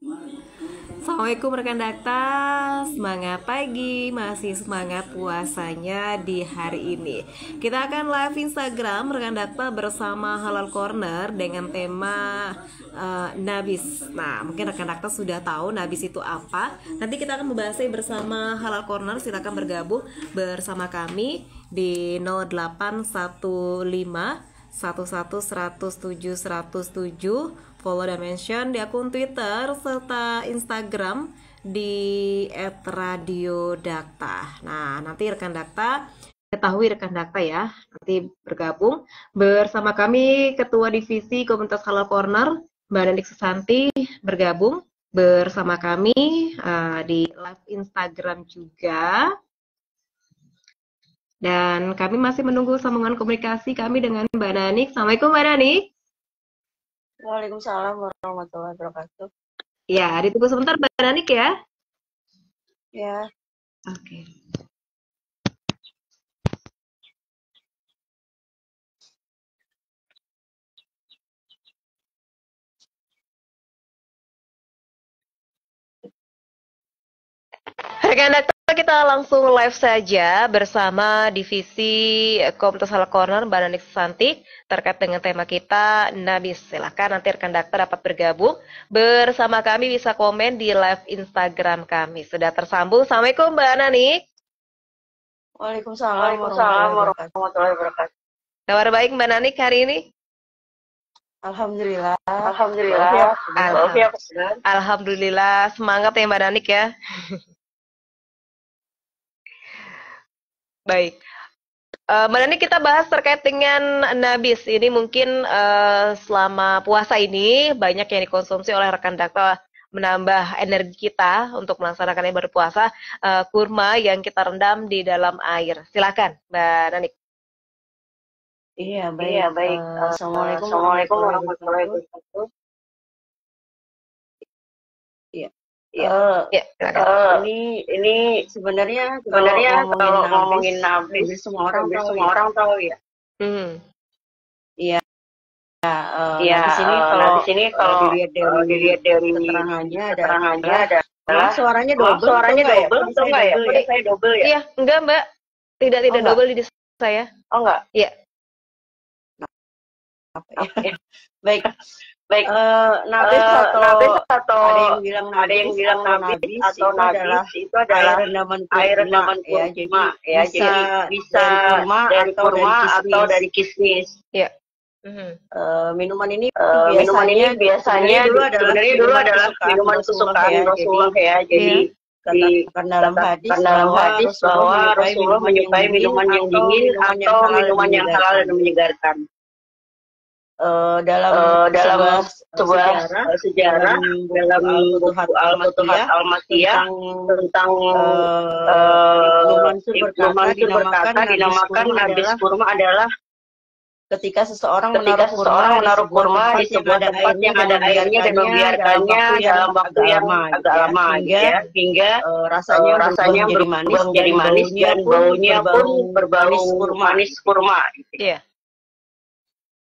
Assalamualaikum rekan Dakta, semangat pagi, masih semangat puasanya di hari ini. Kita akan live Instagram rekan Dakta bersama Halal Corner dengan tema Nabis. Nah, mungkin rekan Dakta sudah tahu Nabis itu apa. Nanti kita akan membahasnya bersama Halal Corner. Silakan bergabung bersama kami di 0815 107 follow dan mention di akun Twitter serta Instagram di @radiodakta. Nah, nanti rekan Dakta ketahui rekan Dakta ya, nanti bergabung bersama kami Ketua Divisi Komunitas Halal Corner Mbak Nanik Susanti bergabung bersama kami di live Instagram juga. Dan kami masih menunggu sambungan komunikasi kami dengan Mbak Nanik. Assalamualaikum Mbak Nanik. Waalaikumsalam warahmatullahi wabarakatuh. Ya, ditunggu sebentar Mbak Nanik ya. Ya. Oke. Rekan Dakta, kita langsung live saja bersama Divisi Komunitas Halal Corner Mbak Nanik Susanti terkait dengan tema kita Nabis. Silahkan nanti rekan Dakta dapat bergabung bersama kami, bisa komen di live Instagram kami. Sudah tersambung. Assalamualaikum Mbak Nanik. Waalaikumsalam warahmatullahi wabarakatuh. Kabar baik Mbak Nanik hari ini? Alhamdulillah. Alhamdulillah, semangat ya Mbak Nanik ya. Baik, Mbak Nani, kita bahas terkait dengan Nabis. Ini mungkin selama puasa ini banyak yang dikonsumsi oleh rekan Dakta menambah energi kita untuk melaksanakan ibadah puasa, kurma yang kita rendam di dalam air. Silakan, Mbak Nani. Iya, baik. Assalamualaikum warahmatullahi wabarakatuh. Iya. Ini sebenarnya kalau ngomongin Nabis semua orang tahu ya. Iya. Di sini kalau dilihat dari keterangannya ada suaranya double tuh nggak ya? Saya double ya? Iya, enggak Mbak. Tidak double di saya. Oh enggak? Iya. Baik. Nabis atau ada yang bilang nabis itu adalah air rendaman kurma ya. Jadi bisa dari kurma atau dari kismis. Ya. Minuman ini biasanya dulu adalah minuman kesukaan Rasulullah ya. Jadi dikatakan dalam hadis bahwa Rasulullah menyukai minuman yang dingin atau minuman yang halal dan menyegarkan. Dalam sebuah sejarah dalam buku Al-Futuhat Al-Makkiyah tentang Ibnu Mansur berkata dinamakan nabis kurma adalah ketika seseorang menaruh kurma di sebuah tempat yang ada airnya dan membiarkannya dalam waktu yang agak lama hingga rasanya berubah menjadi manis dan baunya pun berbau manis kurma. Iya.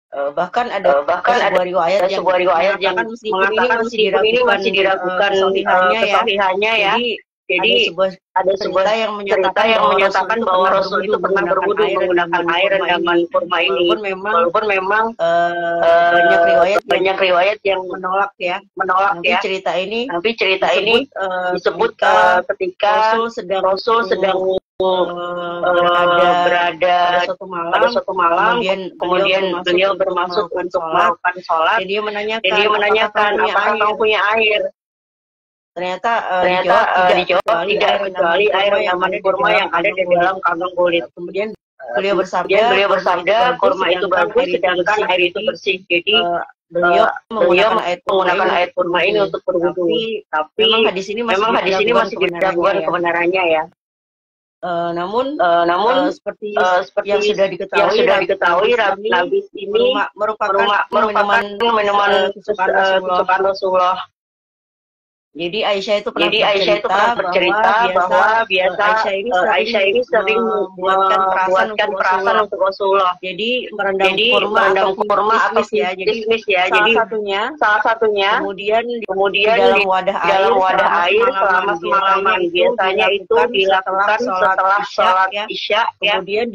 Bahkan ada sebuah riwayat yang mengatakan meskipun ini masih diragukan kesahihannya ya. Jadi ada sebuah cerita yang menyatakan bahwa Rasul itu pernah berwudu menggunakan air rendaman kurma ini. Walaupun memang banyak riwayat yang menolak ya. Tapi cerita ini disebut ketika Rasul sedang berada pada suatu malam, kemudian beliau bermasuk untuk melakukan sholat. Jadi dia menanyakan apakah kamu punya air. Ternyata dijawab tidak, kecuali air rendaman kurma yang ada di dalam kantong kulit. Kemudian beliau bersabda kurma itu bagus sedangkan air itu bersih. Jadi beliau menggunakan air kurma ini untuk berwudu. Tapi memang hadis ini masih diragukan kebenarannya ya. Namun seperti yang sudah diketahui Nabis ini merupakan minuman kesukaan Rasulullah. Jadi Aisyah itu pernah bercerita bahwa biasa Aisyah ini sering membuatkan perasaan untuk Rasulullah. Jadi merendam kurma atau kismis ya. Jadi salah satunya kemudian di dalam wadah air selama semalaman. Biasanya itu dilakukan setelah sholat Isya ya. Kemudian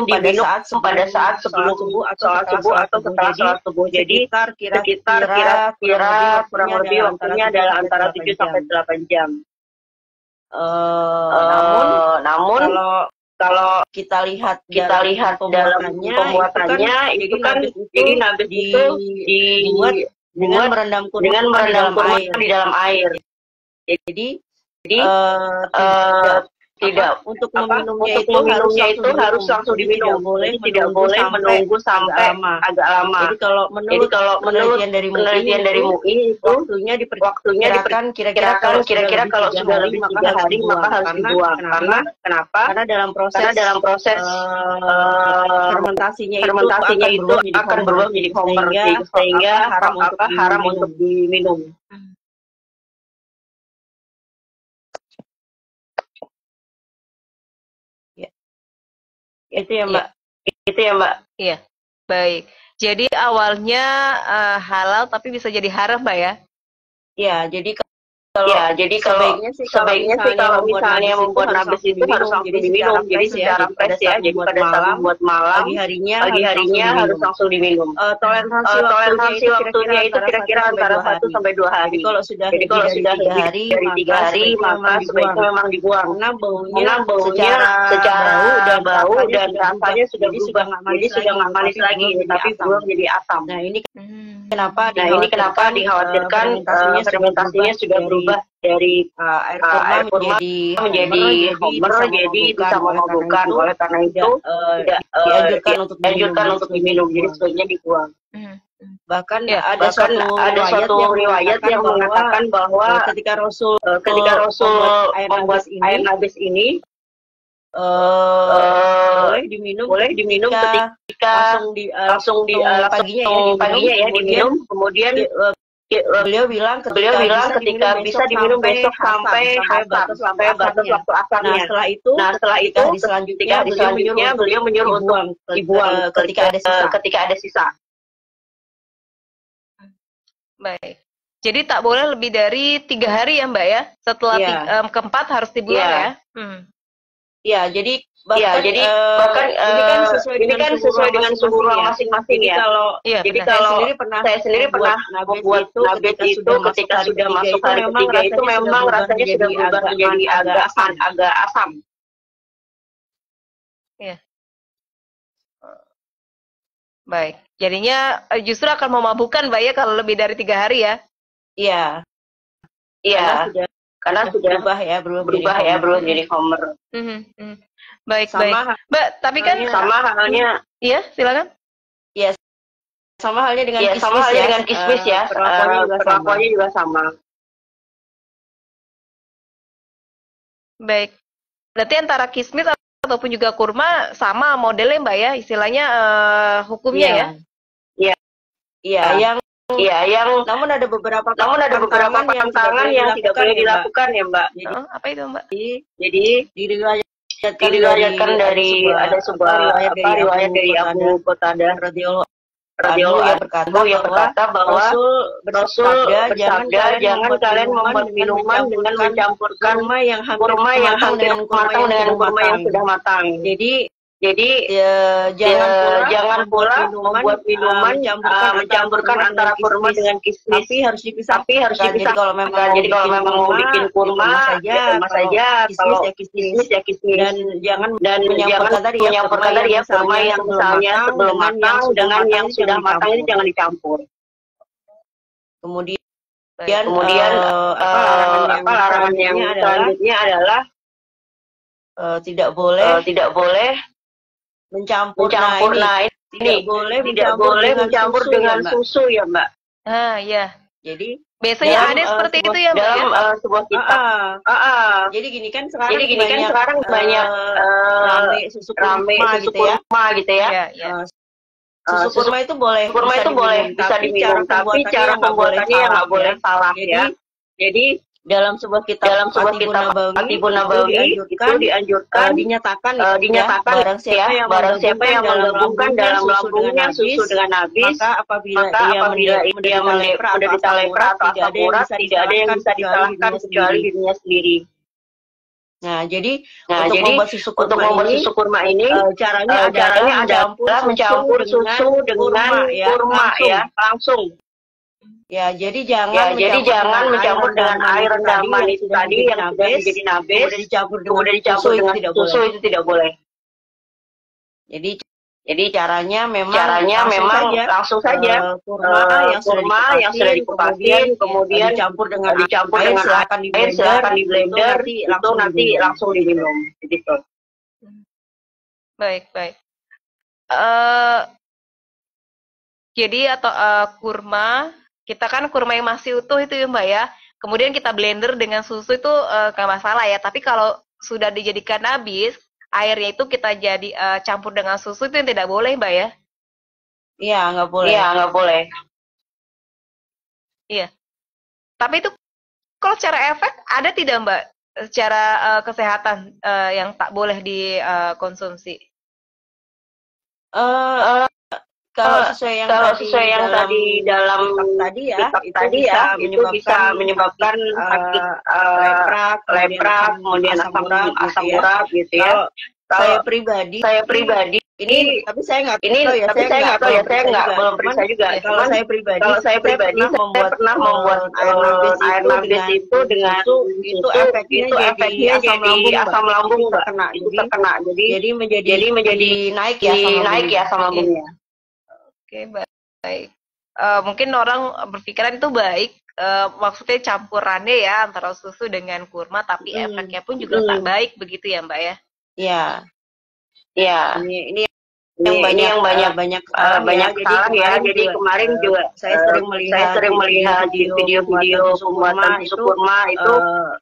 diminum pada saat sebelum sholat subuh atau setelah sholat subuh. Jadi sekitar kira kurang lebih waktunya adalah antara 7 sampai 8 jam. Namun kalau kita lihat dalam pembuatannya itu kan jadi nabis itu dibuat dengan merendam kurma di dalam air. Jadi tidak untuk meminumnya itu harus langsung diminum. Tidak boleh menunggu sampai agak lama. Jadi kalau menurut penelitian dari MUI itu waktunya diperkirakan kira-kira kalau sudah lebih 3 hari maka harus dibuang. Kenapa? Karena dalam proses fermentasinya itu akan berubah menjadi homer sehingga haram untuk diminum. Itu ya Mbak. Iya, baik. Jadi awalnya halal tapi bisa jadi haram Mbak ya? Iya, jadi sebaiknya sih kalau misalnya membuat nabis itu harus langsung diminum. Jadi secara fresh ya. Jadi pada saat membuat malam, pagi harinya harus langsung diminum. Toleransi waktunya itu kira-kira antara 1 sampai 2 hari. Jadi kalau sudah lebih dari 3 hari maka sebaiknya memang dibuang. Karena baunya secara bau dan rasanya sudah berubah. Jadi sudah nggak manis lagi, tapi belum jadi asam. Nah ini kenapa dikhawatirkan fermentasinya sudah berubah dari air kurma menjadi homer, jadi bisa memabukkan. Oleh karena itu tidak dianjurkan untuk diminum, jadi sebaiknya dibuang. Bahkan ada suatu riwayat yang mengatakan bahwa ketika Rasul membuat air nabis ini boleh diminum ketika langsung paginya ya diminum. Kemudian beliau bilang ketika bisa diminum besok sampai batas waktu asarnya. Nah setelah itu ketika selanjutnya beliau menyuruh untuk dibuang ketika ada sisa. Baik. Jadi tak boleh lebih dari 3 hari ya Mbak ya? Setelah keempat harus dibuang ya? Ya, jadi bahkan ini kan sesuai dengan suhu ruang masing-masing ya. Jadi kalau saya sendiri pernah membuat nugget itu ketika sudah masuk hari ketiga itu memang rasanya sudah berubah menjadi agak asam. Iya. Baik. Jadinya justru akan memabukkan Mbak ya kalau lebih dari 3 hari ya? Iya. Karena sudah berubah ya, belum jadi homer. Baik. Mbak, tapi kan sama halnya. Iya, silakan. Iya, sama halnya dengan kismis ya. Perlakuannya juga sama. Baik. Berarti antara kismis ataupun juga kurma sama modelnya Mbak ya, istilahnya hukumnya ya? Iya, namun ada beberapa pantangan yang tidak boleh dilakukan ya Mbak. Apa itu Mbak? Jadi diriwayatkan dari ada sebuah riwayat dari Abu Qatadah radhiyallahu anhu yang berkata bahwa Rasul bersabda, jangan kalian membuat minuman dengan mencampurkan kurma yang hampir matang dengan kurma yang sudah matang. Jadi jangan pula membuat minuman mencampurkan antara kurma dengan kismis. Tapi harus dipisahkan. Jadi kalau memang mau bikin kurma ya kurma saja, kalau kismis ya kismis. Dan menyampurkan tadi ya kurma yang misalnya sebelum matang dengan yang sudah matang ini jangan dicampur. Kemudian larangan yang selanjutnya adalah tidak boleh mencampur. Nah, ini tidak boleh mencampur dengan susu ya Mbak. Iya. Jadi biasanya ada seperti itu ya Mbak. Dalam sebuah kitab. Jadi gini kan sekarang banyak susu kurma gitu ya. Susu kurma itu boleh bisa diminum, tapi cara pembuatannya yang nggak boleh salah ya. Jadi dalam sebuah kitab Atibun Nabawi itu dianjurkan dinyatakan barang siapa yang menggabungkan dalam lambungnya susu dengan habis, maka apabila dia menderita lepra atau asam urat, tidak ada yang bisa disalahkan kecuali dirinya sendiri. Nah, jadi untuk membuat susu kurma ini caranya adalah mencampur susu dengan kurma ya, langsung. Ya, jadi jangan mencampur dengan air rendaman itu tadi yang sudah menjadi nabis, kemudian dicampur dengan susu itu tidak boleh. Jadi caranya memang langsung saja kurma yang sudah dikupasin, kemudian dicampur dengan air, silakan di blender, itu nanti langsung diminum, gitu. Baik. Jadi kurma, kita kan kurma yang masih utuh itu ya Mbak ya, kemudian kita blender dengan susu itu nggak masalah ya, tapi kalau sudah dijadikan habis, airnya itu kita campur dengan susu itu yang tidak boleh Mbak ya? Iya, nggak boleh. Iya. Tapi itu kalau secara efek ada tidak Mbak? Secara kesehatan yang tak boleh dikonsumsi? Kalau sesuai yang tadi dalam tadi ya, itu bisa menyebabkan sakit lepra, kemudian asam urat gitu ya. Saya pribadi ini, tapi saya nggak tahu ya, saya nggak belum periksa juga. Kalau saya pribadi saya pernah membuat air nabis itu dengan itu efeknya jadi asam lambung terkena. Jadi menjadi naik ya asam lambungnya. Oke, baik. Mungkin orang berpikiran itu baik, maksudnya campurannya ya antara susu dengan kurma, tapi efeknya pun juga tak baik begitu ya Mbak ya? Iya. Ini yang banyak kesalahan ya. Jadi kemarin juga saya sering melihat di video-video pembuatan susu kurma itu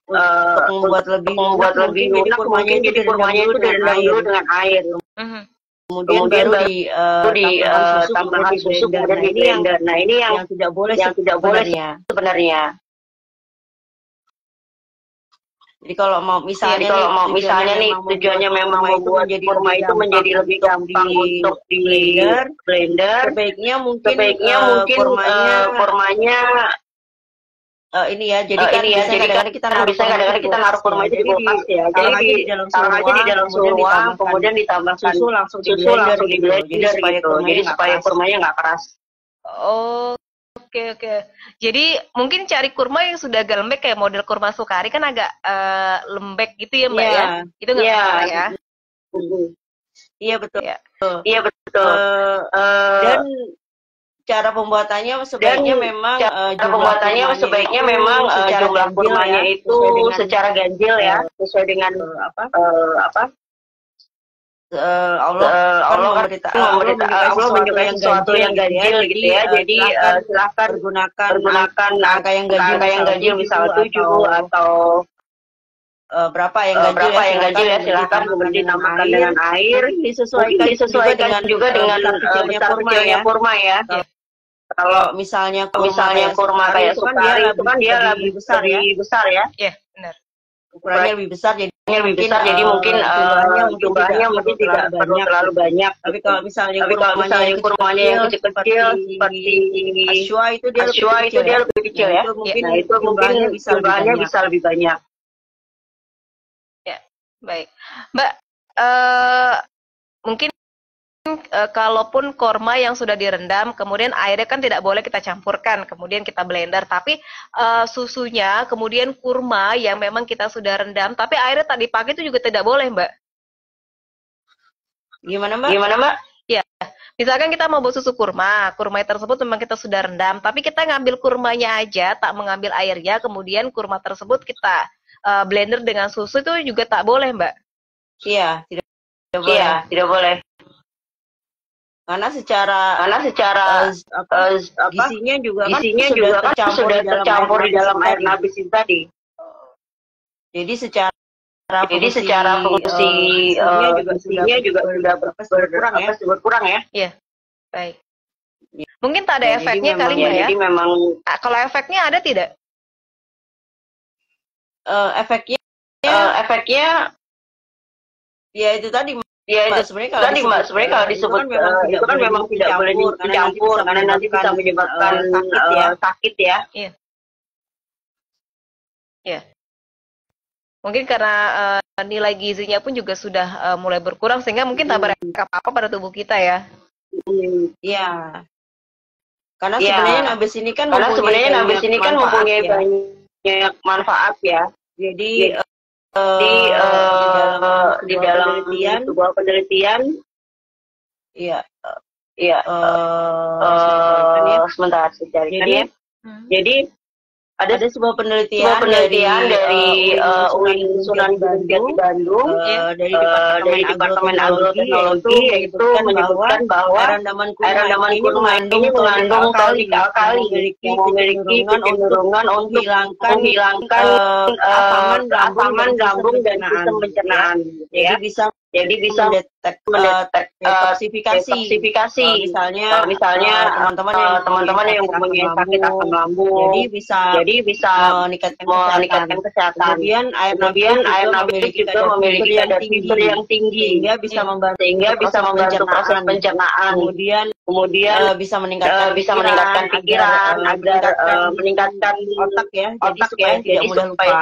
untuk membuat lebih lunak, mungkin jadi kurmanya itu direndam dulu dengan air. Kemudian baru ditambahkan susu kemudian di blender. Nah, ini yang tidak boleh sebenarnya. Jadi kalau mau misalnya nih tujuannya memang membuat kurma itu menjadi lebih gampang untuk di blender, sebaiknya mungkin kurmanya ini ya, jadi kadang-kadang kita naruh kurma itu di kulkas ya. Jadi taruh aja di dalam suhu ruang, kemudian ditambahkan susu langsung di blender gitu. Jadi supaya kurmanya nggak keras. Oh, oke. Jadi mungkin cari kurma yang sudah agak lembek kayak model kurma Sukari kan agak lembek gitu ya Mbak ya? Itu nggak salah ya? Iya betul. Dan cara pembuatannya sebaiknya memang jumlah kurmanya itu secara ganjil ya, sesuai dengan Allah menyukai sesuatu yang ganjil gitu ya. Jadi silakan gunakan angka yang ganjil misal 7 atau berapa yang ganjil ya, silakan kemudian ditambahkan dengan air, disesuaikan juga dengan besar kecilnya kurma ya. Kalau misalnya kurma kayak Sukari itu kan dia lebih besar ya. Iya, benar. Ukurannya lebih besar, jadi mungkin jumlahnya mungkin tidak perlu terlalu banyak. Tapi kalau misalnya kurmanya yang kecil-kecil seperti Ashwa itu dia lebih kecil ya. Nah, itu mungkin jumlahnya bisa lebih banyak. Ya, baik. Mbak, mungkin kalaupun kurma yang sudah direndam, kemudian airnya kan tidak boleh kita campurkan, kemudian kita blender, tapi susunya, kemudian kurma yang memang kita sudah rendam, tapi airnya tak dipakai itu juga tidak boleh, Mbak. Gimana, Mbak? Ya, misalkan kita mau buat susu kurma tersebut memang kita sudah rendam, tapi kita ngambil kurmanya aja, tak mengambil airnya, kemudian kurma tersebut kita blender dengan susu itu juga tak boleh, Mbak. Iya, tidak boleh. Karena secara gisinya juga kan sudah tercampur di dalam air nabis itu tadi. Jadi secara fungsi gisinya juga sudah berkurang ya. Iya, baik. Mungkin tak ada efeknya kali Mbak ya. Jadi memang kalau efeknya ada tidak? efeknya ya itu tadi. Ya itu sebenarnya kalau tadi Mbak, sebenarnya kalau disebut itu kan memang tidak boleh dicampur karena nanti bisa menyebabkan sakit ya. Iya. Iya. Mungkin karena nilai gizinya pun juga sudah mulai berkurang sehingga mungkin tak berdampak apa-apa pada tubuh kita ya. Iya. Karena sebenarnya nabis ini kan mempunyai banyak manfaat ya. Jadi di dalam sebuah penelitian sebentar saya carikan ya. Jadi ada sebuah penelitian dari UIN Sunan Gunung Bandung dari Departemen Agroteknologi yaitu menyebutkan bahwa air rendaman kurma ini mengandung kali memiliki kecenderungan untuk menghilangkan asaman lambung dan sistem pencernaan. Jadi bisa detoksifikasi. Misalnya teman-teman yang mempunyai sakit asam lambung. Jadi bisa meningkatkan kesehatan. Kemudian air nabi juga memiliki kadar fiber yang tinggi sehingga bisa membantu proses pencernaan. Kemudian bisa meningkatkan pikiran agar meningkatkan otak ya. Jadi supaya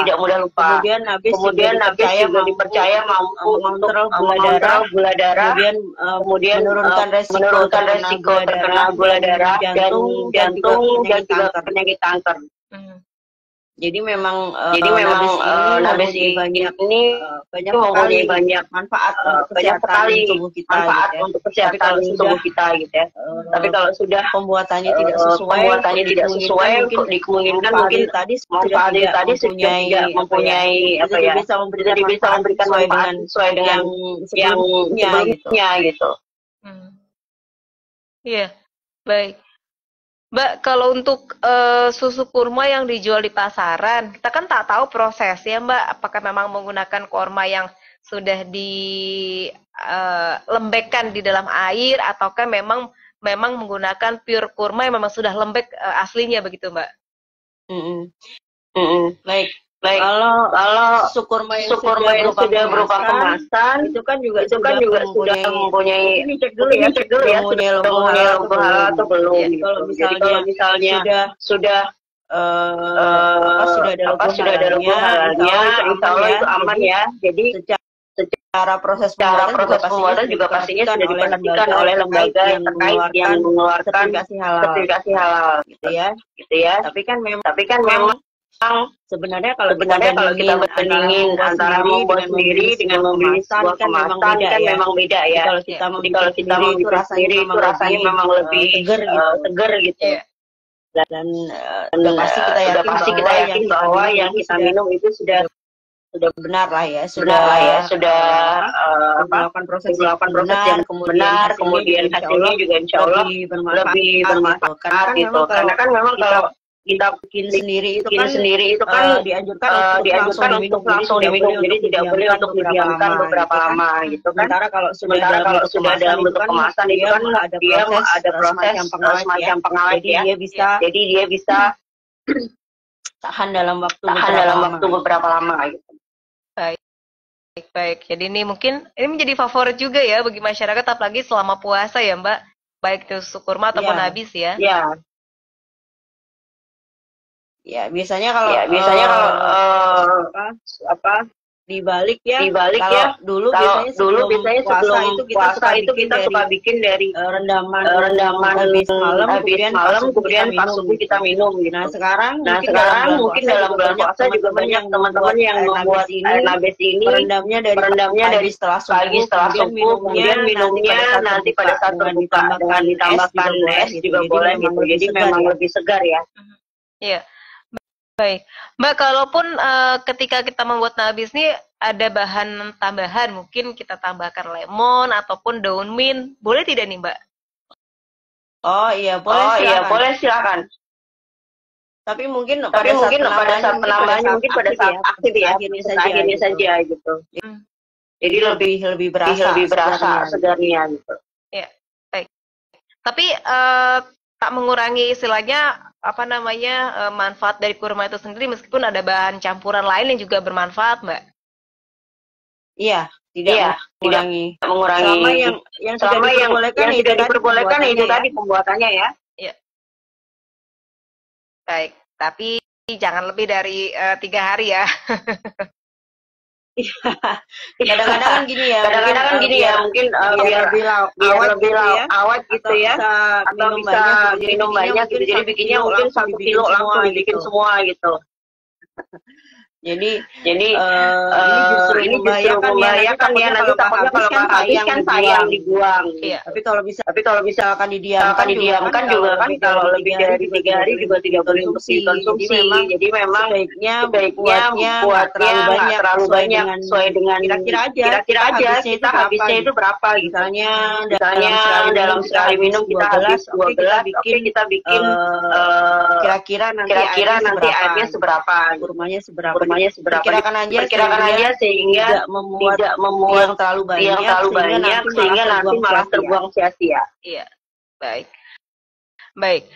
tidak mudah lupa. Kemudian nabis juga dipercaya mampu untuk mengontrol gula darah, kemudian menurunkan resiko terkena gula darah, jantung dan juga penyakit kanker. Jadi memang nabis ini mempunyai banyak manfaat untuk kesehatan tubuh kita gitu ya. Tapi kalau sudah pembuatannya tidak sesuai, dimungkinkan mungkin tadi sudah mempunyai apa ya, tidak bisa memberikan manfaat sesuai dengan yang sebelumnya gitu. Iya, baik. Mbak, kalau untuk susu kurma yang dijual di pasaran, kita kan tak tahu prosesnya, Mbak. Apakah memang menggunakan kurma yang sudah dilembekkan di dalam air, ataukah memang menggunakan pure kurma yang memang sudah lembek aslinya begitu, Mbak? Baik. Kalau susu kurma yang sudah berupa kemasan, itu kan juga sudah mempunyai cek dulu ya, mempunyai lambung halal atau belum. Jadi kalau misalnya sudah ada lambung halalnya, insya Allah itu aman ya. Jadi secara proses pembuatan juga pastinya sudah dipastikan oleh lembaga yang terkait yang mengeluarkan sertifikasi halal gitu ya. Tapi kan memang sebenarnya kalau kita bandingin antara membuat sendiri dengan membeli sebuah kemasan kan memang beda ya. Jadi kalau kita membuat sendiri itu rasanya memang lebih seger gitu. Dan udah pasti kita yakin bahwa yang kita minum itu sudah benar lah ya, sudah melakukan proses yang benar, kemudian hasilnya juga insya Allah lebih bermanfaat gitu. Karena kan memang kalau kita bikin sendiri itu kan dianjurkan untuk langsung diminum, jadi tidak boleh untuk didiamkan beberapa lama gitu kan. Sementara kalau sudah dalam bentuk kemasan itu kan dia ada proses semacam pengawet ya. Jadi dia bisa tahan dalam waktu beberapa lama gitu. Baik. Jadi ini menjadi favorit juga ya bagi masyarakat, apalagi selama puasa ya, Mbak. Baik itu susu kurma ataupun habis ya. Ya, biasanya kalau dibalik ya. Dulu biasanya sebelum puasa itu kita suka bikin dari rendaman habis malam kemudian pas subuh kita minum gitu. Nah, sekarang mungkin dalam bulan puasa juga banyak teman-teman yang membuat air nabis ini merendamnya dari setelah subuh kemudian minumnya nanti pada saat berbuka dengan ditambahkan es juga boleh gitu. Jadi memang lebih segar ya. Iya. Baik, Mbak, kalaupun ketika kita membuat nabis ini ada bahan tambahan, mungkin kita tambahkan lemon ataupun daun mint, boleh tidak nih, Mbak? Oh iya, boleh silakan. Tapi mungkin pada saat penambahannya mungkin pada saat aktif ya, akhirnya saja gitu. Jadi lebih berasa segarnya gitu. Ya, baik. Tapi tak mengurangi istilahnya apa namanya manfaat dari kurma itu sendiri meskipun ada bahan campuran lain yang juga bermanfaat, Mbak. Iya, tidak Iya, tidak mengurangi. mengurangi. Selama yang tidak diperbolehkan itu tadi pembuatannya ya. Iya. Baik, tapi jangan lebih dari 3 hari ya. Kadang-kadang kan gini ya, mungkin biar lebih awet gitu ya, atau bisa minum banyak gitu. Jadi bikinnya mungkin 1 kilo langsung dibikin semua gitu. Jadi ini justru membahayakan ya, nanti takutnya kalau nggak habis kan sayang dibuang. Iya. Tapi kalau misalkan didiamkan juga kan kalau lebih dari 3 hari juga tidak boleh untuk dikonsumsi. Jadi memang sebaiknya buatnya nggak terlalu banyak sesuai dengan kira-kira aja kita habisnya itu berapa gitu. Misalnya dalam sekali minum kita habis 2 gelas, oke kita bikin kira-kira nanti airnya seberapa, kurmanya seberapa. Perkirakan aja sehingga tidak membuat yang terlalu banyak sehingga nanti malah terbuang sia-sia. Iya, baik. Baik,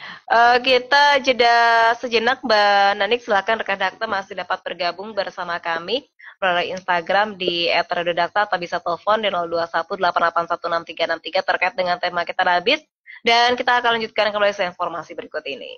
kita jeda sejenak, Mbak Nanik. Silakan rekan Dakta masih dapat bergabung bersama kami melalui Instagram di @radiodakta atau bisa telepon di 0218816363 terkait dengan tema kita habis. Dan kita akan lanjutkan kembali dengan informasi berikut ini.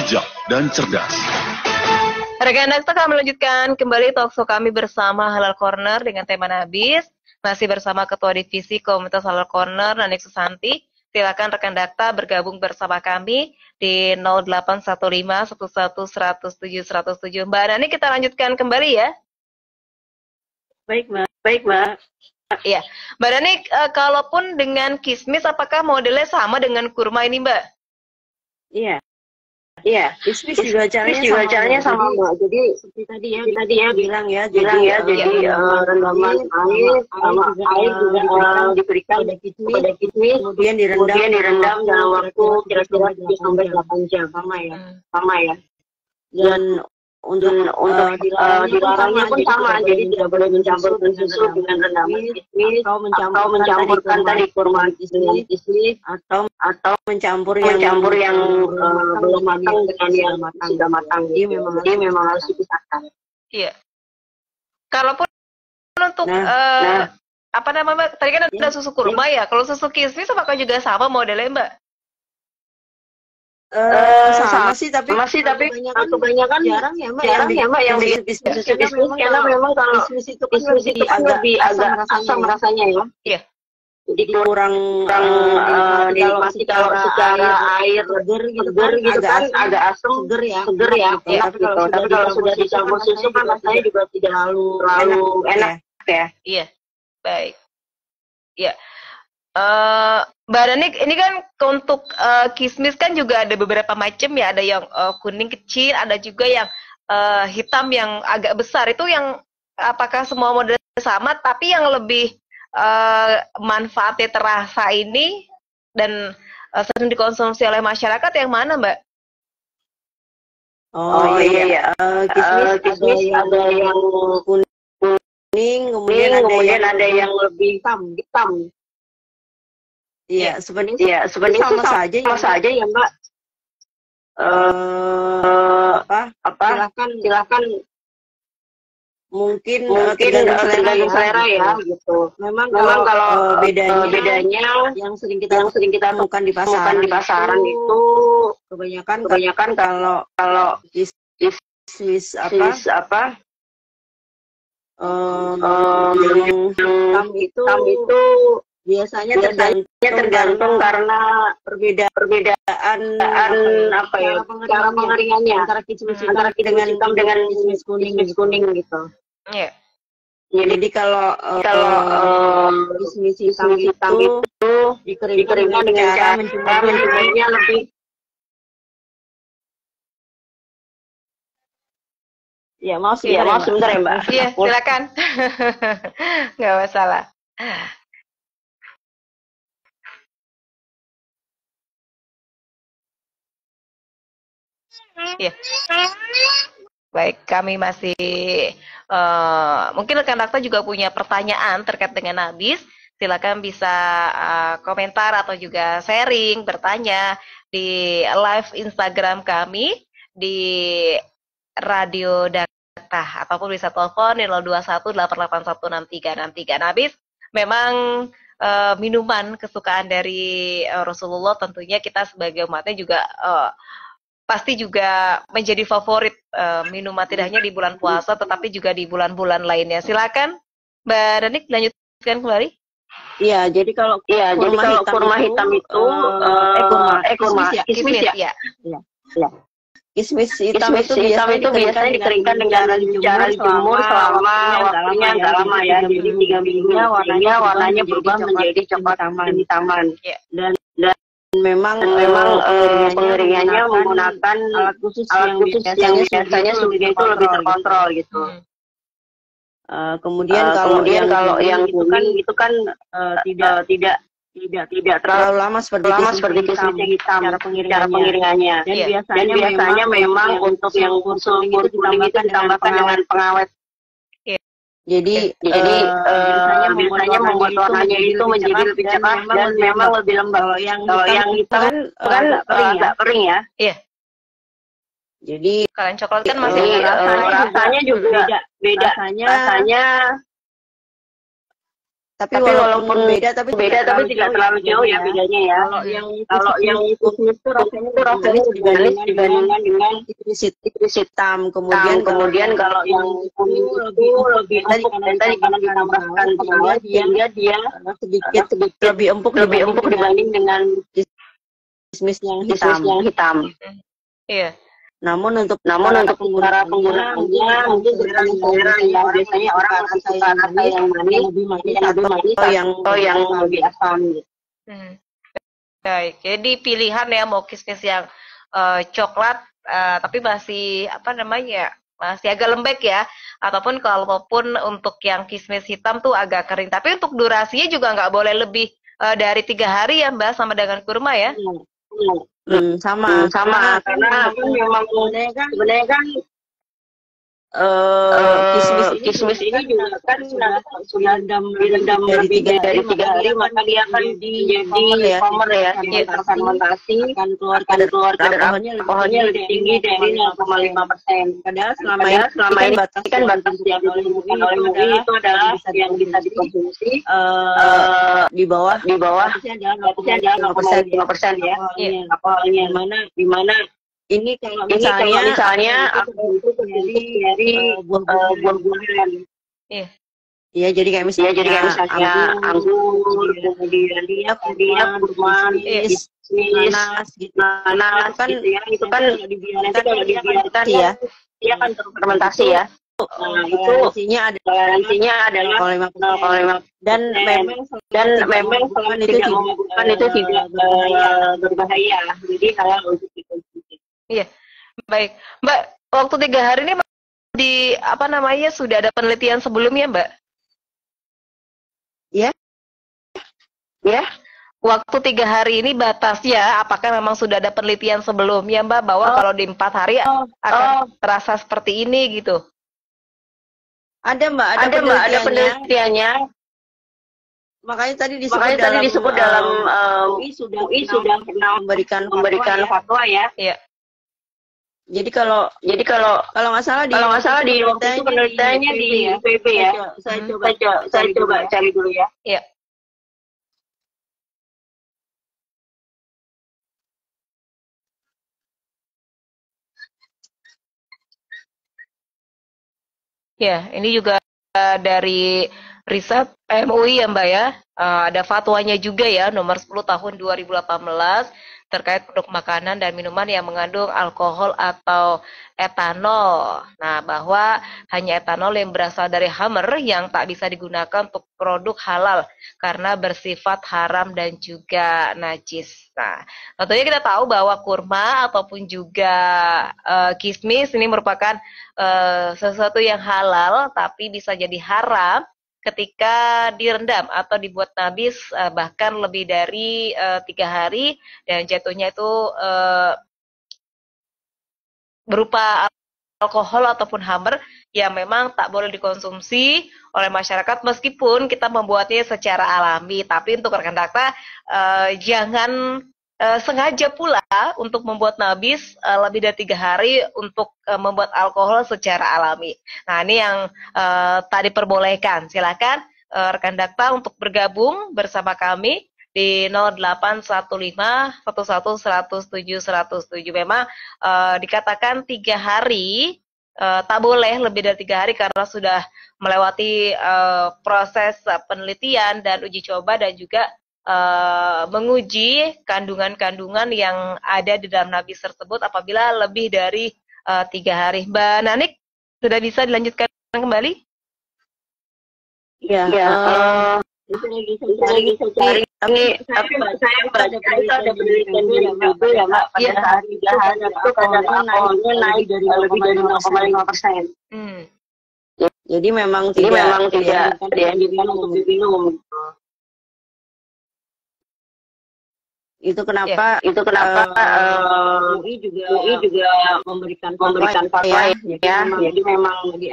bijak, dan cerdas. Rekan Dakta kami melanjutkan kembali talkshow kami bersama Halal Corner dengan tema Nabis. Masih bersama Ketua Divisi Komunitas Halal Corner, Nanik Susanti. Silakan rekan Dakta bergabung bersama kami di 0815 11 107 107. Mbak Nani, kita lanjutkan kembali ya. Baik, Mbak. Baik, Mbak. Iya, Mbak Nani, kalaupun dengan kismis, apakah modelnya sama dengan kurma ini, Mbak? Iya. Iya, kismis juga caranya sama, Mbak. Jadi seperti tadi ya bilang ya, jadi rendaman air sama air juga diberikan pada kismis, kemudian direndam dalam waktu kira-kira 7-8 jam, sama ya. Dan untuk dilarangnya pun sama, jadi tidak boleh mencampurkan susu dengan rendaman kismis atau mencampurkan tadi kurma kismis atau mencampur yang belum matang dengan yang sudah matang. Jadi memang harus dipisahkan. Iya. Kalaupun untuk apa namanya, tadi kan ada susu kurma ya. Kalau susu kismis apakah juga sama modelnya, Mbak? Sama sih, tapi kebanyakan jarang ya Mbak yang di kismis, karena memang kalau kismis itu kan lebih agak asam rasanya ya. Iya. Jadi kurang dinikmati kalau secara air seger gitu kan, agak asam seger ya enak gitu. Tapi kalau sudah dicampur susu kan rasanya juga tidak terlalu enak ya. Iya. Baik. Iya. Mbak Danik, ini kan untuk kismis kan juga ada beberapa macam ya, ada yang kuning kecil, ada juga yang hitam yang agak besar. Itu yang apakah semua model sama, tapi yang lebih manfaatnya terasa ini dan sering dikonsumsi oleh masyarakat yang mana, Mbak? Oh iya, kismis ada yang kuning, kemudian ada yang lebih hitam. Iya, sebenarnya sama saja ya, Mbak. Silakan. Mungkin tergantung selera ya, gitu. Memang kalau bedanya yang sering kita temukan di pasaran itu kebanyakan kalau kismis apa yang hitam itu biasanya tergantung karena perbedaan apa ya, cara pengeringannya antara kismis hitam dengan kismis kuning gitu. Iya. Jadi kalau kismis hitam itu dikeringkan dengan cara menjemurnya lebih. Ya, maaf sebentar ya, Mbak. Iya, silakan. Nggak masalah. Iya. Baik, kami masih mungkin rekan Dakta juga punya pertanyaan terkait dengan Nabis. Silakan bisa komentar atau juga sharing, bertanya di live Instagram kami di Radio Dakta, ataupun bisa telepon di 021-881-6363. Nabis, memang minuman kesukaan dari Rasulullah, tentunya kita sebagai umatnya juga pasti juga menjadi favorit minuman, tidak hanya di bulan puasa tetapi juga di bulan-bulan lainnya. Silakan Mbak Danik lanjutkan kembali. Iya, jadi kalau kurma hitam itu kismis ya. Kismis hitam itu biasanya dikeringkan dengan cara dijemur selama waktunya agak lama ya. Jadi 3 minggunya warnanya berubah menjadi coklat taman. Dan memang pengeringannya menggunakan alat khusus yang biasanya suhunya itu lebih terkontrol gitu. Kemudian kalau yang kuning itu kan tidak terlalu lama seperti kismis yang hitam cara pengeringannya. Dan biasanya memang untuk yang kuning itu ditambahkan dengan pengawet. Jadi biasanya membuat warnanya itu menjadi lebih cerah dan memang lebih lembab. Kalau yang hitam kan agak kering ya. Iya. Jadi kalau coklat kan masih ada, rasanya, rasanya juga beda. Rasanya dan biasanya memang untuk yang kuning itu ditambahkan dengan pengawet. Jadi biasanya biasanya membuat warnanya itu menjadi lebih cerah dan memang lebih lembab. Kalau yang hitam kan agak kering ya. Jadi kalau coklat kan masih rasanya juga beda. Rasanya juga Tapi walaupun beda tapi tidak terlalu jauh ya bedanya ya. Kalau yang kismis itu rasanya lebih manis dibandingkan dengan kismis hitam. Kemudian kalau yang kuning itu lebih empuk dan tadi karena ditambahkan pengawet sehingga dia sedikit lebih empuk dibanding dengan kismis yang hitam. Iya. Namun untuk para penggunanya mungkin selera yang biasanya orang lebih suka rasa yang manis, atau yang lebih asam gitu. Baik, jadi pilihan ya mau kismis yang coklat tapi masih masih agak lembek ya, ataupun kalaupun untuk yang kismis hitam tuh agak kering. Tapi untuk durasinya juga nggak boleh lebih dari 3 hari ya Mbak, sama dengan kurma ya? Sama karena memang sebenarnya kan kismis ini juga kan sudah direndam lebih dari 3 hari, maka dia akan jadi foamer ya, fermentasi, akan keluar kadar alkoholnya lebih tinggi dari 0,5%. Padahal selama ini kan batas yang ditentukan oleh MUI itu adalah yang bisa dikonsumsi di bawah batasnya adalah 0,5% ya alkoholnya, di mana ini kalau misalnya aku itu terdiri dari buah-buahan. Iya, jadi kayak misalnya anggur, kemudian kurma, nanas gitu. Nanas kan itu kan kalau dibiarkan ya, dia akan terfermentasi ya. Nah, itu toleransinya adalah 0,5%. Dan memang kalau tidak memabukkan itu tidak berbahaya. Jadi halal untuk dikonsumsi. Iya, baik. Mbak, waktu 3 hari ini sudah ada penelitian sebelumnya, Mbak? Ya. Waktu 3 hari ini batasnya, apakah memang sudah ada penelitian sebelumnya, Mbak, bahwa kalau di 4 hari akan terasa seperti ini gitu? Ada Mbak, ada penelitiannya. Makanya tadi disebut dalam UI sudah pernah memberikan fatwa ya. Iya. Jadi kalau nggak salah di waktu itu penelitiannya di UPB ya. Saya coba cari dulu ya. Iya. Ya, ini juga dari riset MUI ya Mbak ya. Ada fatwanya juga ya, nomor 10 tahun 2018 terkait produk makanan dan minuman yang mengandung alkohol atau etanol. Nah, bahwa hanya etanol yang berasal dari Hammer yang tak bisa digunakan untuk produk halal karena bersifat haram dan juga najis. Nah, tentunya kita tahu bahwa kurma ataupun juga kismis ini merupakan sesuatu yang halal tapi bisa jadi haram ketika direndam atau dibuat nabis bahkan lebih dari 3 hari dan jatuhnya itu berupa alkohol ataupun Hammer yang memang tak boleh dikonsumsi oleh masyarakat meskipun kita membuatnya secara alami. Tapi untuk rekan Dakta jangan sengaja pula untuk membuat nabis lebih dari 3 hari untuk membuat alkohol secara alami. Nah, ini yang tak diperbolehkan. Silakan rekan Dakta untuk bergabung bersama kami di 0815 11 107 107. Memang dikatakan 3 hari tak boleh lebih dari 3 hari karena sudah melewati proses penelitian dan uji coba dan juga menguji kandungan-kandungan yang ada di dalam nabis tersebut apabila lebih dari 3 hari. Mbak Nanik, sudah bisa dilanjutkan kembali? Iya. Itu lagi saya cari. Tapi saya baca ada penelitian juga ya Mbak. Pada saat 3 hari itu kadar alkoholnya naik lebih dari 0,5%. Jadi memang tidak dianjurkan untuk diminum. Itu kenapa UI juga memberikan fatwa ya. Jadi memang di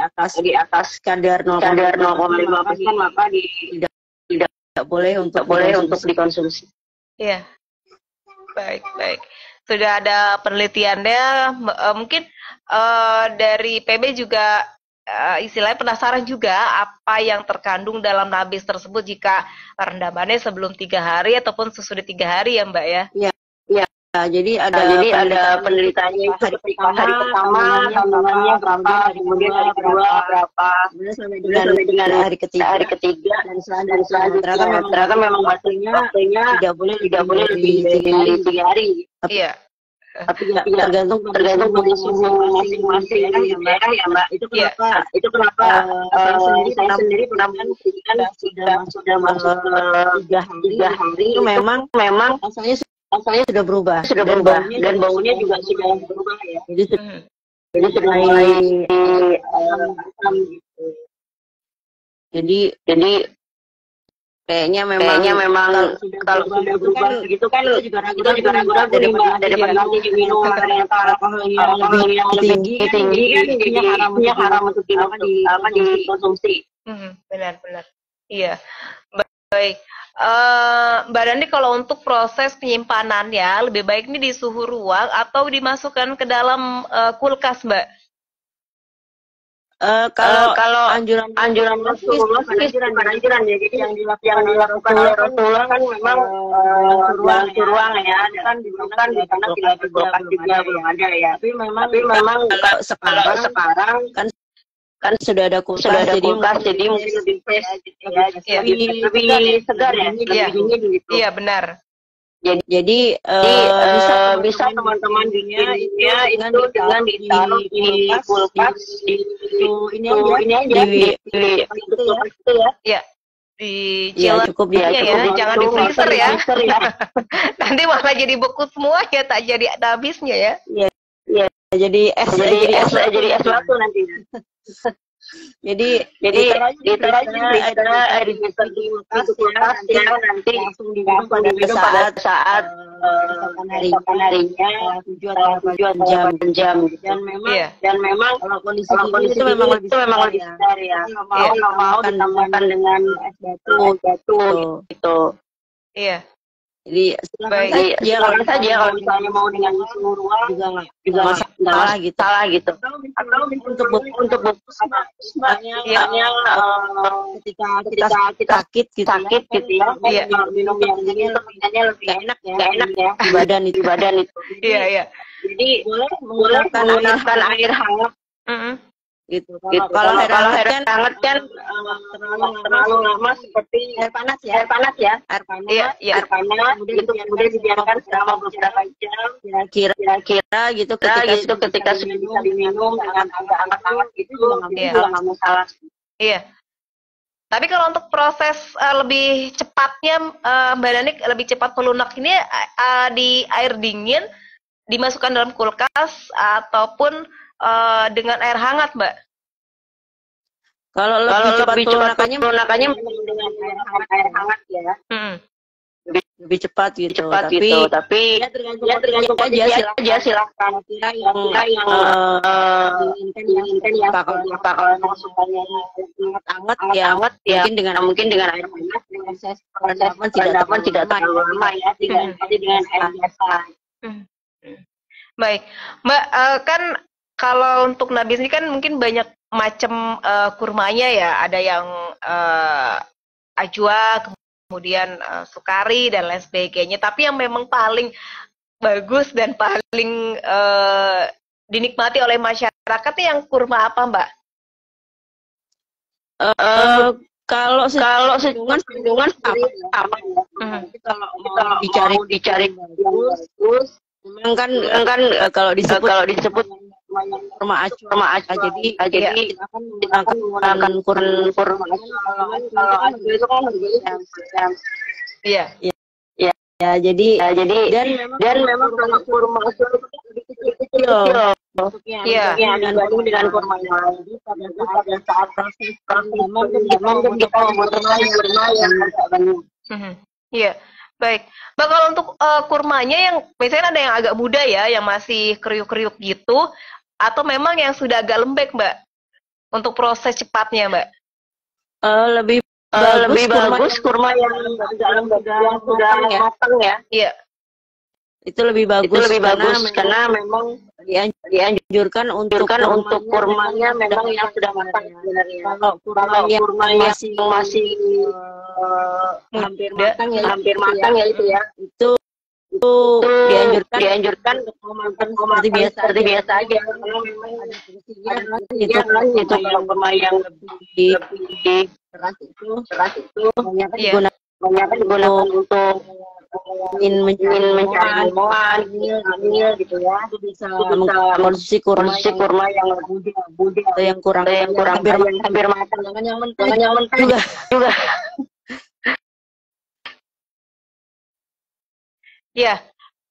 atas kadar 0,5% maka tidak boleh untuk dikonsumsi. Iya. Baik. Sudah ada penelitiannya, mungkin dari PB juga istilahnya penasaran juga apa yang terkandung dalam nabis tersebut jika rendamannya sebelum 3 hari ataupun sesudah 3 hari ya Mbak ya. Iya. Jadi ada penderitaannya itu hari pertama kandungannya berapa, kemudian hari kedua berapa, kemudian sampai dengan hari ketiga dan selanjutnya. Ternyata memang waktunya tidak boleh lebih dari 3 hari. Iya. Tapi tergantung pada suhu masing-masing daerah ya Mbak. Itu kenapa saya sendiri pernah membuktikan sudah masuk ke 3 hari itu memang rasanya sudah berubah dan baunya juga sudah berubah ya. Jadi sudah mulai asam gitu. Jadi kayaknya memang kalau sudah berubah begitu kan itu juga ragu-ragu daripada nanti diminum ternyata alkohol yang lebih tinggi kan jadinya haram untuk dikonsumsi. Benar. Iya. Baik. Mbak Dandi, kalau untuk proses penyimpanannya lebih baik ini di suhu ruang atau dimasukkan ke dalam kulkas, Mbak? Kalau anjuran Rasulullah bukan anjuran ya. Jadi yang dilakukan oleh Rasulullah kan memang ruang ya, kan dibutuhkan karena tidak kulkas juga belum ada ya. Tapi memang kalau sekarang kan sudah ada kulkas, jadi mungkin lebih fresh gitu ya, lebih segar ya, lebih dingin gitu. Iya benar. Jadi bisa teman-teman bikinnya itu dengan ditaruh di kulkas ini aja itu ya. Iya. Di chiller cukup ya, jangan di freezer ya. Nanti malah jadi beku semua ya, tak jadi ada habisnya ya. Iya, jadi es batu nanti. Jadi ditaruh aja di freezer di kulkas ya, nanti langsung diminum pada saat esokan harinya 7 jam. Dan memang kalau kondisi itu memang lebih segar ya. Nggak mau ditambahkan dengan es batu gitu. Iya. Jadi silakan saja kalau misalnya mau dengan suhu ruang juga salah gitu. Atau untuk bungkus ketika kita sakit gitu ya. Minum yang ini lebih enak ya di badan itu. Iya. Jadi boleh menggunakan air hangat. Gitu. Kalau air hangat kan terlalu lama seperti air panas ya. Air panas kemudian dibiarkan selama beberapa jam. Kira-kira gitu ketika sudah bisa diminum dengan agak hangat itu juga nggak masalah. Iya. Tapi kalau untuk proses lebih cepatnya, Mbak Dani, lebih cepat melunak ini di air dingin dimasukkan dalam kulkas ataupun dengan air hangat, Mbak? Kalau lebih cepat pelunakannya dengan air hangat ya. Lebih cepat gitu. Tapi ya tergantung aja silahkan. Kira yang diinginkan ya kalau sukanya hangat ya mungkin dengan air panas proses tidak terlalu lama ya, dengan air biasa. Baik, Mbak, kan kalau untuk nabis ini kan mungkin banyak macam kurmanya ya, ada yang ajwa, kemudian sukari dan lain sebagainya. Tapi yang memang paling bagus dan paling dinikmati oleh masyarakat itu yang kurma apa, Mbak? Kalau sejungan sama. Kalau mau dicari bagus, memang kan kalau disebut kurma acwa. Jadi kita akan menggunakan kurma acwa. Kalau acwa itu kan harganya Iya. Ya, jadi dan memang kalau kurma acwa itu lebih kecil. Iya. Dibanding dengan kurma yang lain. Pada saat proses memang kita membuat kurma yang agak banyak. Iya. Baik, Mbak, kalau untuk kurmanya yang biasanya ada yang agak muda ya, yang masih kriuk-kriuk gitu, atau memang yang sudah agak lembek, Mbak, untuk proses cepatnya, Mbak? Lebih bagus kurma yang agak lembek, yang sudah matang ya. Iya. Itu lebih bagus karena memang dianjurkan untuk kurmanya memang yang sudah matang sebenarnya. Kalau kurma yang masih hampir matang ya itu ya. Itu dianjurkan seperti biasa aja. Karena memang ada fungsinya itu kalau kurma yang lebih keras itu digunakan untuk mencari ilmuwan, hamil gitu ya. Itu bisa konsumsi kurma yang muda atau yang kurang hampir matang. Jangan yang mentah juga. Ya,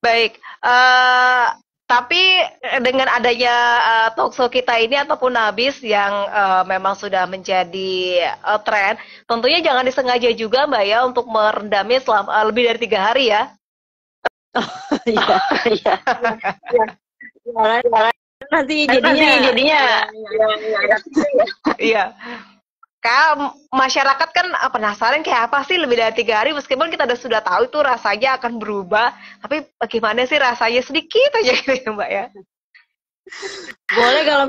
baik. Tapi dengan adanya talkshow kita ini ataupun Nabis yang memang sudah menjadi tren, tentunya jangan disengaja juga Mbak ya untuk merendamnya selama lebih dari 3 hari ya. Iya. Nanti jadinya iya. Kayak masyarakat kan penasaran kayak apa sih lebih dari 3 hari, meskipun kita sudah tahu itu rasanya akan berubah, tapi bagaimana sih rasanya sedikit aja gitu ya Mbak ya. Boleh kalau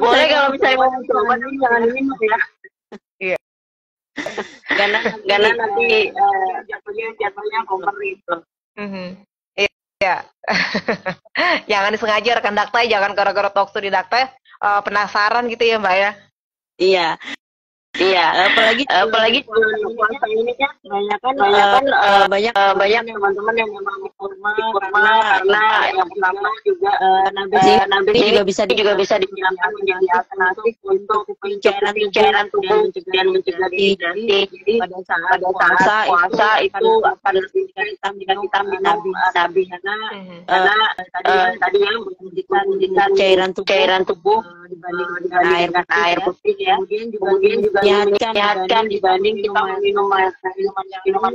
misalnya mau coba tapi jangan minum ya. Iya. Karena nanti jatuhnya over itu. Iya. Jangan disengaja rekan Dakta, jangan gara-gara talkshow di Dakta penasaran gitu ya Mbak ya. Iya, apalagi puasa ini kan banyak teman-teman yang memang kurma karena yang pertama juga nabi juga bisa digunakan menjadi alternatif untuk pencairan tubuh dan mencegah dehidrasi. Jadi pada saat puasa itu akan lebih kita minum nabi karena tadi yang menghentikan cairan tubuh dibanding air putih ya. Kemudian juga menyehatkan dibanding kita minum minuman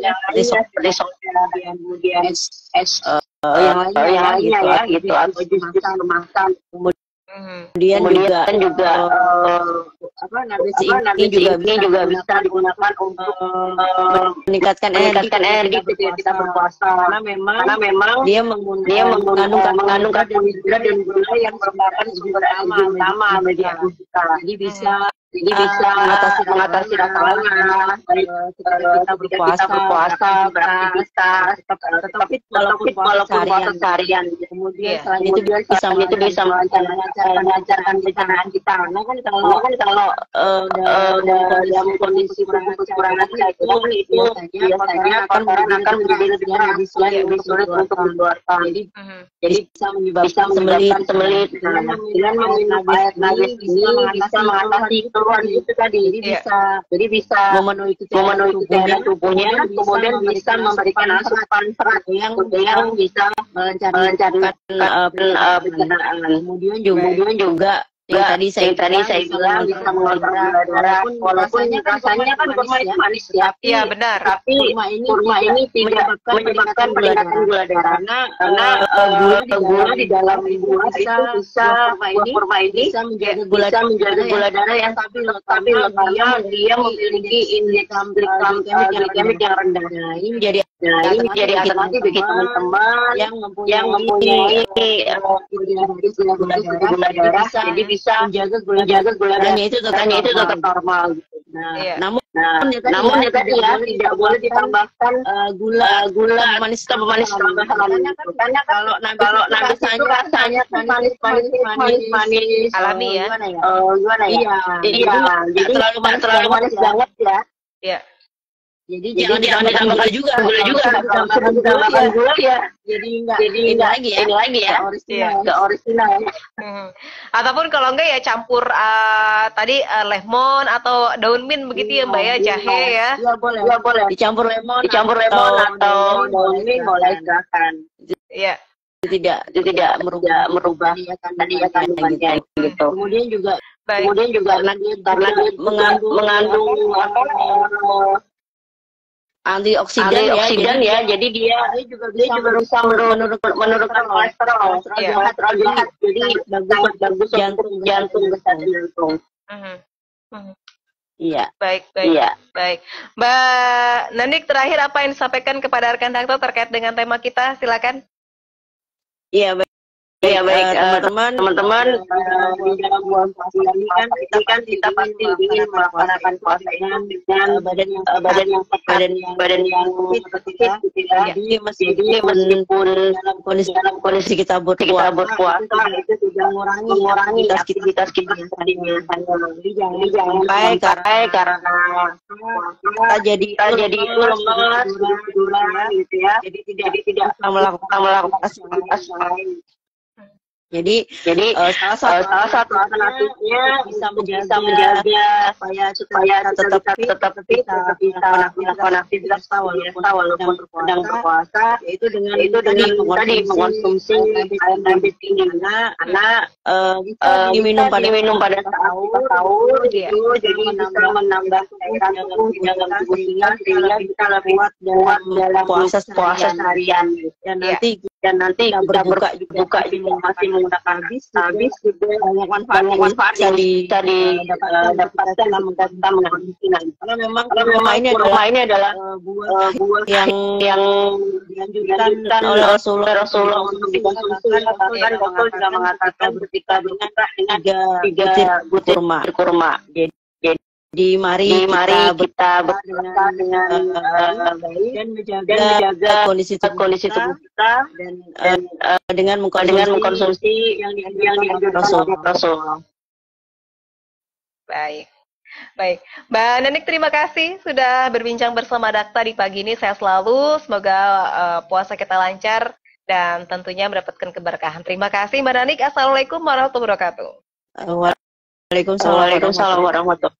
yang lain seperti soda kemudian es yang lainnya ya gitu atau jus kemasan. Kemudian juga nabis ini juga bisa digunakan untuk meningkatkan energi ketika kita berpuasa karena memang dia mengandung karbohidrat dan gula yang merupakan sumber energi utama bagi tubuh kita. Jadi bisa mengatasi rasa lelah ketika kita berpuasa, beraktivitas, tetapi walaupun puasa seharian. Kemudian selain itu bisa melancarkan pencernaan kita. Karena kan kalau dalam kondisi kekurangan itu biasanya kotoran akan menjadi lebih sulit untuk dikeluarkan. Jadi bisa menyebabkan sembelit. Dengan meminum air nabis ini bisa mengatasi keluhan itu tadi. Jadi bisa memenuhi cairan tubuhnya, kemudian bisa memberikan asupan serat yang bisa melancarkan pencernaan. Kemudian juga yang tadi saya bilang bisa mengontrol gula darah, walaupun rasanya kan kurma itu manis ya. Iya benar. Tapi kurma ini tidak menyebabkan peningkatan gula darah karena gula di dalam buah itu bisa kurma ini bisa menjaga gula darah yang stabil karena dia memiliki indeks glikemik yang rendah. Nah, ini jadi alternatif bagi teman-teman yang mempunyai gula darah, jadi bisa menjaga gula darahnya itu tetap normal gitu. Namun ya tadi ya tidak boleh ditambahkan gula manis tambahan. Karena kalau nabis itu rasanya manis alami ya. Gimana ya? Iya. Jadi terlalu manis banget ya. Iya. Jadi jangan ditambahkan juga ditambahkan gula ya. Jadi ini lagi ya. Ke original. Ataupun kalau enggak ya campur tadi lemon atau daun mint begitu ya Mbak ya, jahe ya. Iya boleh. Dicampur lemon atau daun mint boleh silakan. Iya. Itu tidak merubah tadi ya kandungannya gitu. Kemudian juga karena dia mengandung antioksidan ya, jadi dia juga bisa menurunkan kolesterol jahat, jadi bagus untuk jantung kesehatan jantung. Iya. Baik. Mbak Nanik, terakhir apa yang disampaikan kepada rekan Dakta terkait dengan tema kita? Silakan. Iya, baik. Iya baik teman-teman di dalam bulan puasa ini kan kita pasti ingin melaksanakan puasa dengan badan yang sehat, badan yang fit gitu ya. Jadi meskipun dalam kondisi kita berpuasa itu tidak mengurangi aktivitas kita tadi biasanya. Jadi jangan sampai karena kita jadi itu lemas, tiduran gitu ya. Jadi tidak melakukan aktivitas lain. Jadi salah satu alternatifnya bisa menjaga supaya tetap bisa melakukan aktivitas walaupun sedang berpuasa, yaitu dengan mengkonsumsi air lebih tinggi karena bisa diminum pada sahur gitu, jadi bisa menambah cairan dalam tubuh sehingga bisa lebih kuat dalam puasa seharian. Dan nanti kita berbuka juga masih menggunakan habis gitu, banyak manfaat yang bisa didapatkan dalam mengkonsumsinya. Karena memang ini adalah buah yang dianjurkan oleh Rasulullah untuk dikonsumsi. Rasul sudah mengatakan ketika dengan 3 butir kurma. Jadi mari kita berpuasa dengan baik dan menjaga kondisi tubuh kita dan dengan mengkonsumsi yang dianjurkan Rasul. Baik, Mbak Nenik, terima kasih sudah berbincang bersama Dakta di pagi ini. Sehat selalu, semoga puasa kita lancar dan tentunya mendapatkan keberkahan. Terima kasih Mbak Nenik. Assalamualaikum warahmatullahi wabarakatuh. Waalaikumsalam warahmatullahi wabarakatuh.